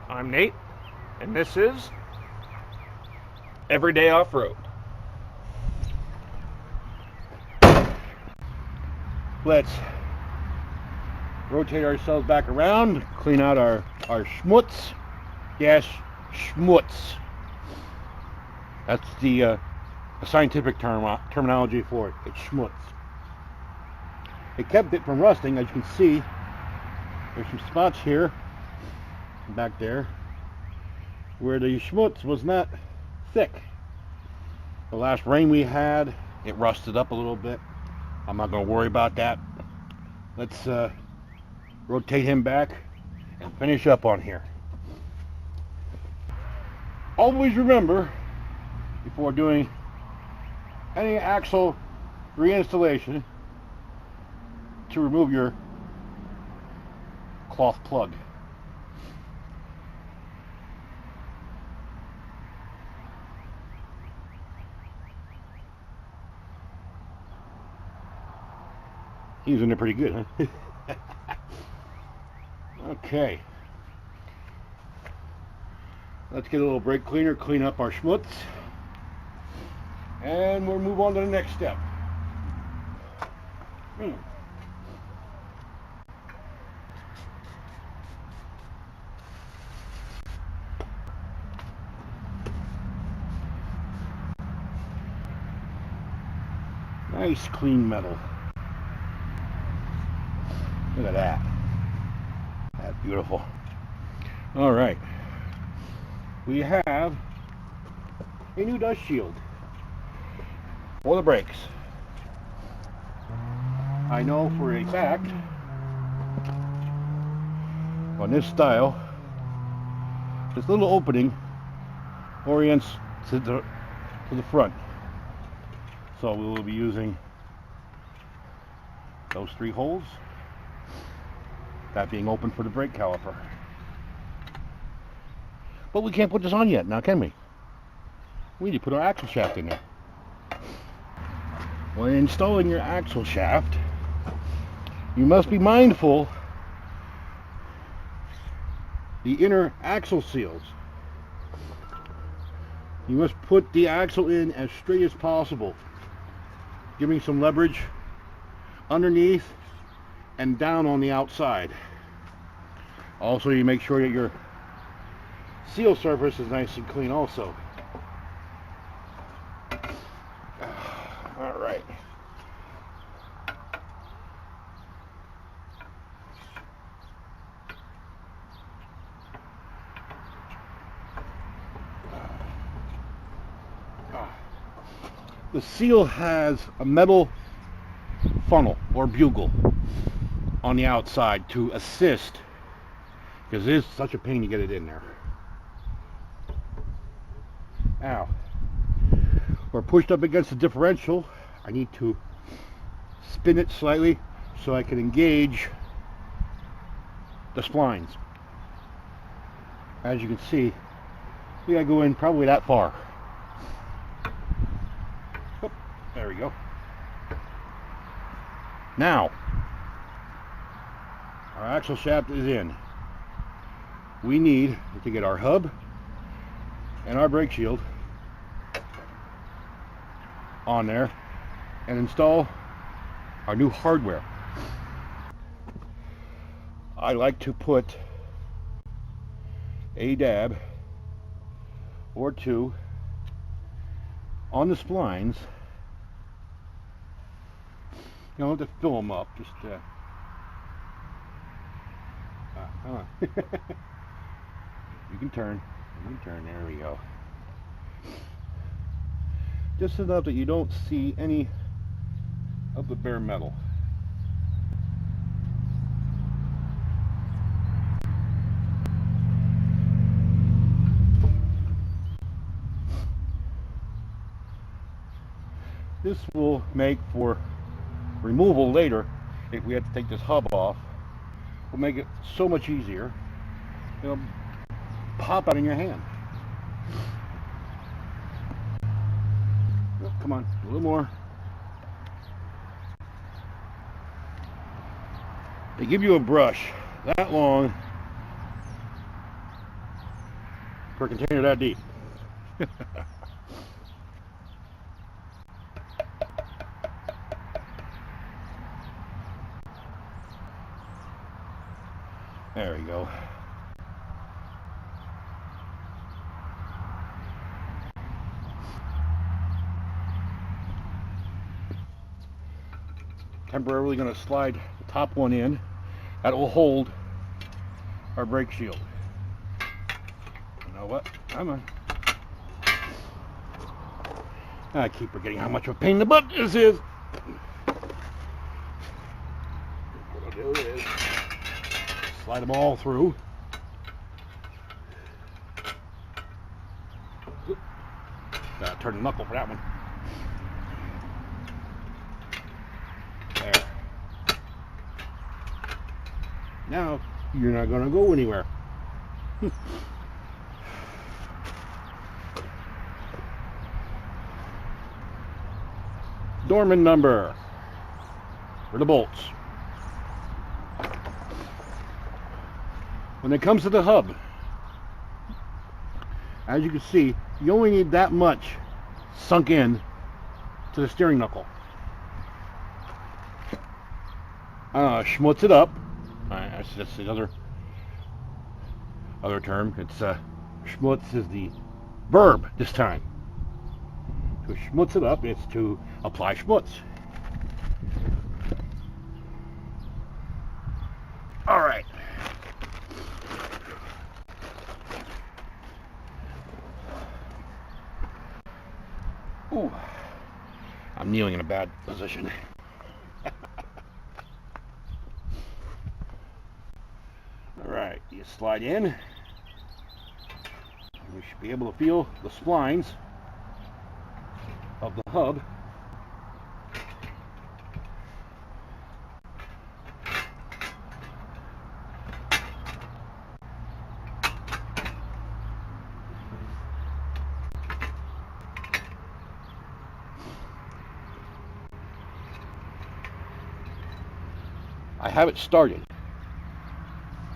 I'm Nate, and this is Everyday Off-Road. Let's rotate ourselves back around, clean out our schmutz. Yes, schmutz. That's the scientific terminology for it. It's schmutz. It kept it from rusting, as you can see. There's some spots here, back there, where the schmutz was not thick. The last rain we had, it rusted up a little bit. I'm not going to worry about that. Let's rotate him back and finish up on here. Always remember, before doing any axle reinstallation, to remove your cloth plug. He's in there pretty good, huh? Okay. Let's get a little brake cleaner, clean up our schmutz, and we'll move on to the next step. Nice clean metal. Look at that. That's beautiful. All right. We have a new dust shield for the brakes. I know for a fact on this style, this little opening orients to the front. So we will be using those 3 holes, that being open for the brake caliper. But we can't put this on yet, now can we? We need to put our axle shaft in there. When installing your axle shaft, you must be mindful the inner axle seals. You must put the axle in as straight as possible, giving some leverage underneath and down on the outside. Also, you make sure that your seal surface is nice and clean also. All right. The seal has a metal funnel or bugle on the outside to assist, because it is such a pain to get it in there. Now, we're pushed up against the differential. I need to spin it slightly so I can engage the splines. As you can see, we gotta go in probably that far. Oh, there we go. Now, our axle shaft is in. We need to get our hub and our brake shield on there and install our new hardware. I like to put a dab or 2 on the splines. You don't have to fill them up, just come on. You can turn, there we go. Just enough that you don't see any of the bare metal. This will make for removal later if we have to take this hub off. Will make it so much easier. It'll pop out in your hand. Oh, come on, a little more. They give you a brush that long for a container that deep. There we go. Temporarily going to slide the top one in. That will hold our brake shield. You know what? I keep forgetting how much of a pain in the butt this is. What I'll do is slide them all through. Gotta turn the knuckle for that one. There. Now you're not gonna go anywhere. Dorman number for the bolts. When it comes to the hub, as you can see, you only need that much sunk in to the steering knuckle. Schmutz it up. That's the other term. It's schmutz is the verb this time. To schmutz it up, it's to apply schmutz. All right. Ooh, I'm kneeling in a bad position. All right, you slide in. You should be able to feel the splines of the hub. I have it started.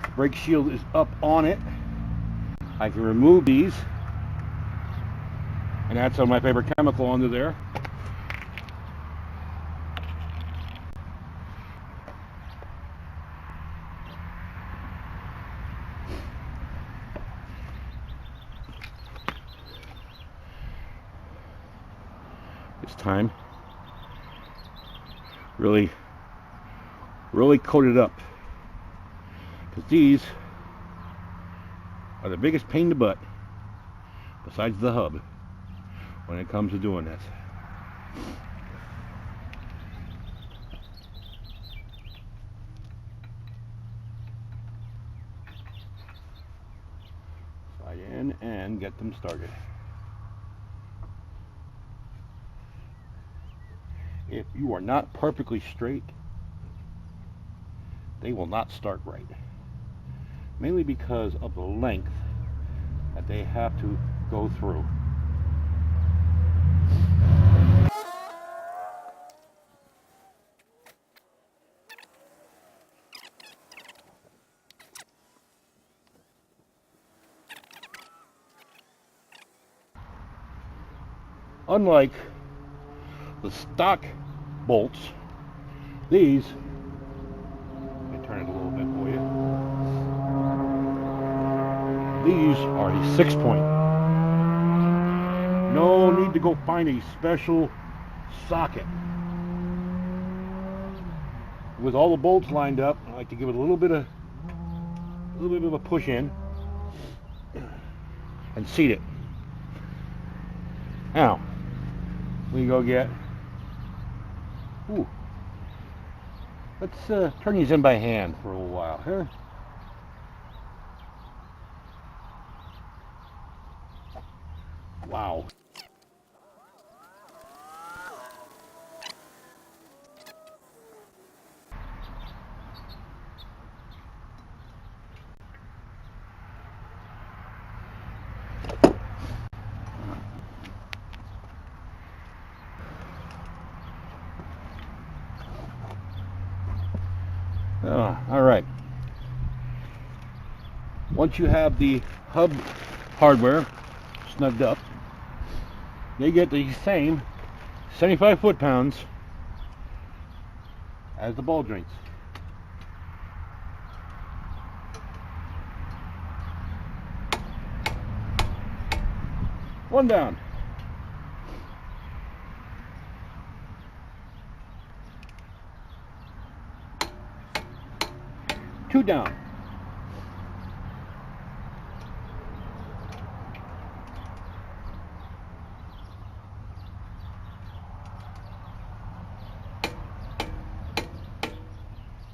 The brake shield is up on it. I can remove these and add some of my favorite chemical onto there. It's time. Really coat it up, because these are the biggest pain in the butt besides the hub when it comes to doing this. Slide in and get them started. If you are not perfectly straight, they will not start right. Mainly because of the length that they have to go through. Unlike the stock bolts, these, let me turn it a little bit for you. These are the 6-point. No need to go find a special socket. With all the bolts lined up, I like to give it a little bit of a push in and seat it. Now we go get. Ooh, let's turn these in by hand for a little while here. Wow. All right. Once you have the hub hardware snugged up, they get the same 75 foot-pounds as the ball joints. One down. Two down.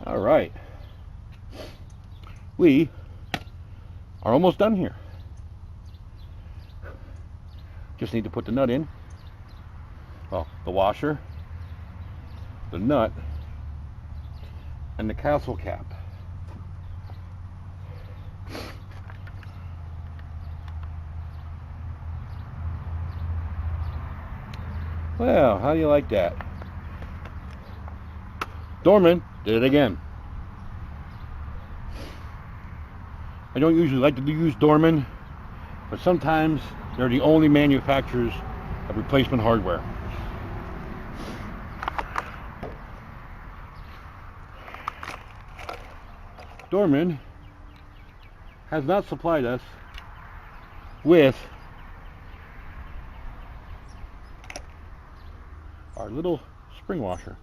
All right. We are almost done here. Just need to put the nut in. Well, the washer, the nut, and the castle cap. Well, how do you like that? Dorman did it again. I don't usually like to use Dorman, but sometimes they're the only manufacturers of replacement hardware. Dorman has not supplied us with our little spring washer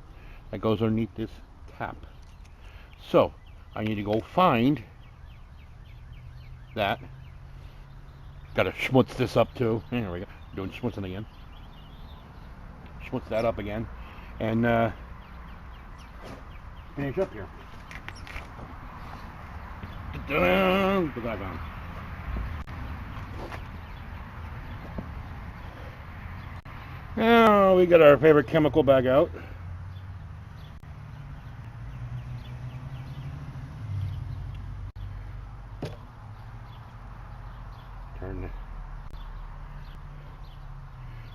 that goes underneath this cap. So I need to go find that. Gotta schmutz this up too. There we go. Doing schmutzing again. Schmutz that up again. And finish up here. Put that on. Now we got our favorite chemical bag out.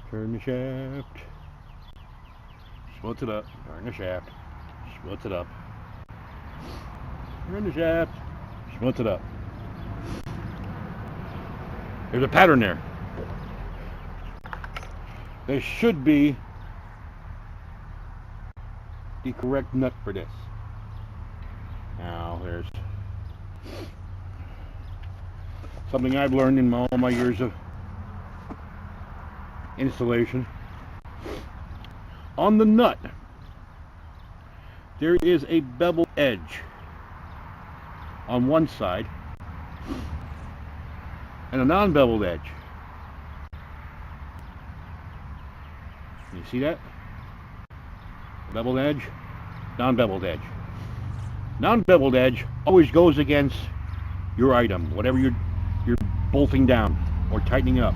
Turn the shaft. Schmutz it up. Turn the shaft. Schmutz it up. Turn the shaft. Schmutz it up. There's a pattern there. There should be the correct nut for this. Now there's something I've learned in all my years of installation. On the nut, there is a bevel edge on one side and a non-beveled edge. You see that? Beveled edge, non-beveled edge. Non-beveled edge always goes against your item, whatever you're bolting down or tightening up.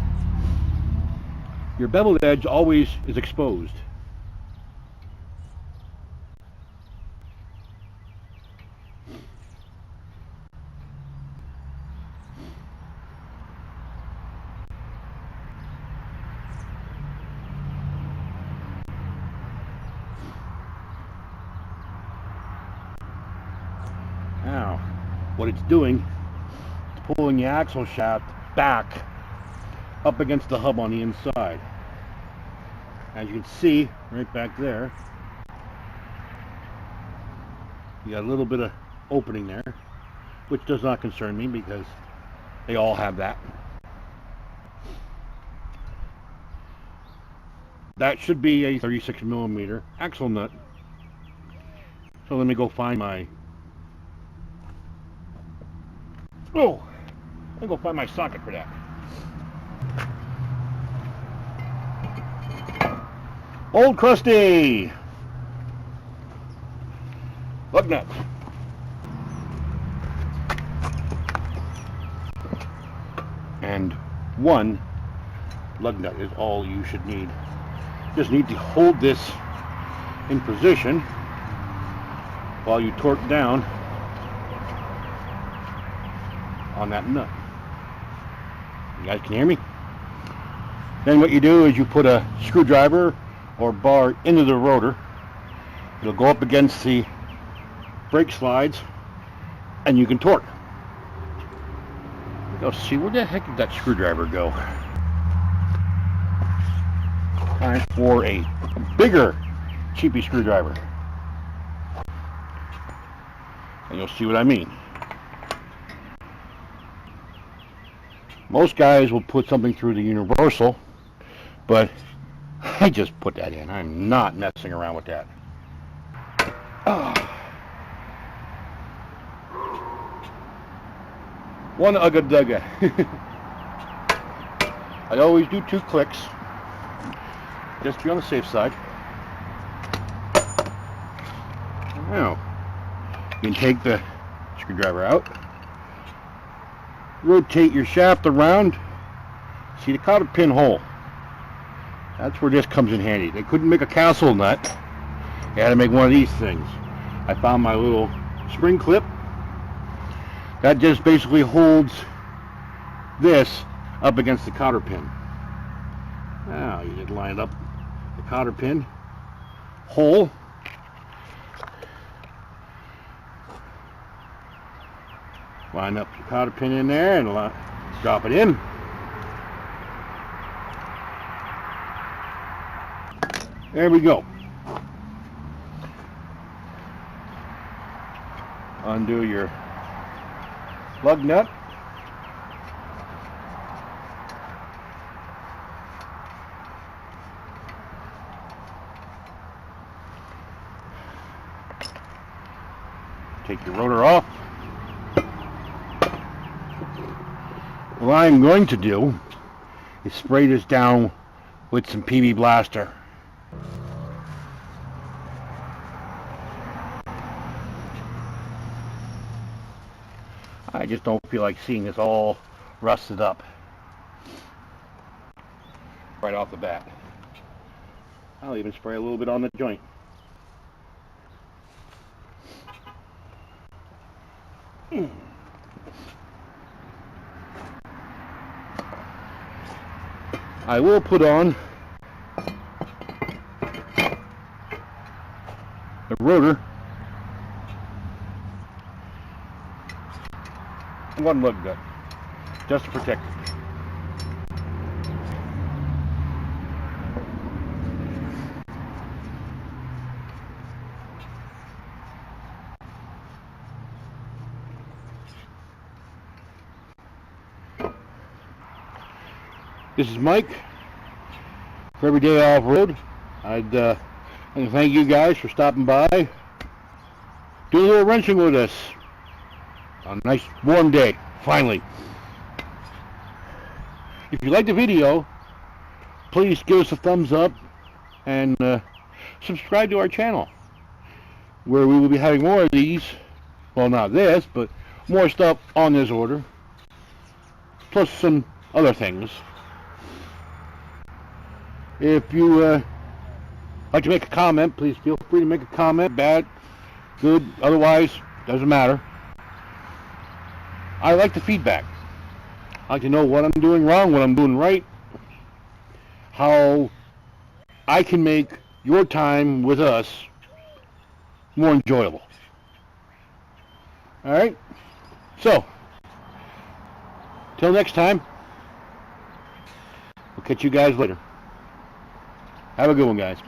Your beveled edge always is exposed. Now, what it's doing, it's pulling the axle shaft back up against the hub on the inside. As you can see, right back there, you got a little bit of opening there, which does not concern me because they all have that. That should be a 36mm axle nut. So let me go find my... Oh! Let me go find my socket for that. Old crusty lug nut. And one lug nut is all you should need. Just need to hold this in position while you torque down on that nut. You guys can hear me? Then what you do is you put a screwdriver or bar into the rotor. It'll go up against the brake slides and you can torque. Let's see, where the heck did that screwdriver go? Time for a bigger, cheapy screwdriver. And you'll see what I mean. Most guys will put something through the universal, but I just put that in. I'm not messing around with that. One ugga dugga. I always do 2 clicks, just to be on the safe side. Now, you can take the screwdriver out, rotate your shaft around. See the cotter pin hole? That's where this comes in handy. They couldn't make a castle nut. They had to make one of these things. I found my little spring clip. That just basically holds this up against the cotter pin. Now you just line up the cotter pin hole. Line up the cotter pin in there and drop it in. There we go. Undo your lug nut. Take your rotor off. What I'm going to do is spray this down with some PB Blaster. I just don't feel like seeing this all rusted up right off the bat. I'll even spray a little bit on the joint. I will put on the rotor. One lug nut, just to protect it. This is Mike for Everyday Off-Road. I'd like to thank you guys for stopping by, doing a little wrenching with us. A nice warm day, finally. If you like the video, please give us a thumbs up and subscribe to our channel, where we will be having more of these. Well, not this, but more stuff on this order, plus some other things. If you like to make a comment, please feel free to make a comment. Bad, good, otherwise, doesn't matter. I like the feedback. I like to know what I'm doing wrong, what I'm doing right, how I can make your time with us more enjoyable. Alright? So, till next time, we'll catch you guys later. Have a good one, guys.